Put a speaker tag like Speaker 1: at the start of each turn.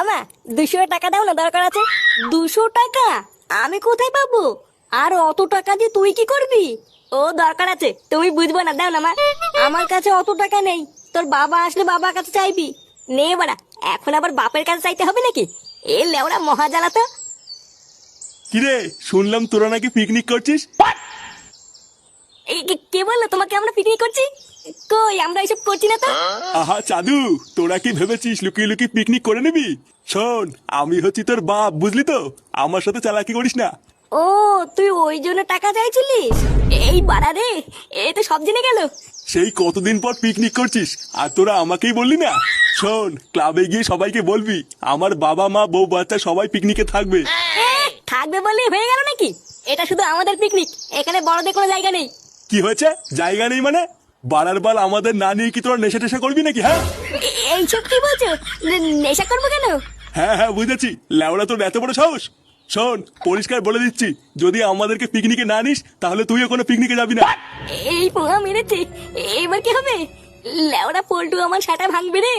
Speaker 1: আমা 200 টাকা দাও না, দরকার আছে। 200 টাকা? আমি কোথায় পাবো? আর অত টাকা দিয়ে তুই কি করবি? ও দরকার আছে, তুমি বুঝবো না, দাও না মা। আমার কাছে অত টাকা নেই, তোর বাবা আসলে বাবার কাছে চাইবি। নে বাড়া, এখন আবার বাপের কাছে চাইতে হবে নাকি? এ লেওড়া মহাজালা তো।
Speaker 2: কিরে, শুনলাম তোরা নাকি পিকনিক করছিস?
Speaker 1: এই কে বললো তোমাকে আমরা পিকনিক করছি? কই, আমরা এসব করছি না তো।
Speaker 2: আহা চাঁদু, তোরা কি ভেবেছিস লুকিয়ে লুকিয়ে পিকনিক করে নিবি? শোন, আমি হচ্ছি তোর বাপ, বুঝলি তো? আমার সাথে চালাকি করিস না।
Speaker 1: ও, তুই ওই জন্য টাকা চাইছিলিস? এই বাড়া রে, এ তো সব জেনে গেল।
Speaker 2: সেই কতদিন পর পিকনিক করছিস আর তোরা আমাকেই বললি না? শোন, ক্লাবে গিয়ে সবাইকে বলবি আমার বাবা মা বউ বাচ্চা সবাই পিকনিকে থাকবে।
Speaker 1: থাকবে বললেই হয়ে গেল নাকি? এটা শুধু আমাদের পিকনিক, এখানে বড়দের কোনো জায়গা নেই।
Speaker 2: কি হয়েছে? জায়গা নেই মানে? বাড়ার বাল আমাদের না নিয়ে কি তোরা নেশা টেশা করবি নাকি? হ্যাঁ
Speaker 1: এইসব কি বলছো? নেশা করবো কেন?
Speaker 2: হ্যাঁ হ্যাঁ বুঝেছি, লেওড়া তোর এত বড় সাহস। শোন, পরিষ্কার বলে দিচ্ছি, যদি আমাদেরকে পিকনিকে না নিস তাহলে তুইও কোনো পিকনিকে যাবি না।
Speaker 1: এই পোহা মেরেছে, এবার কি হবে? লেওড়া পল্টু আমার সাটা ভাঙবে রে।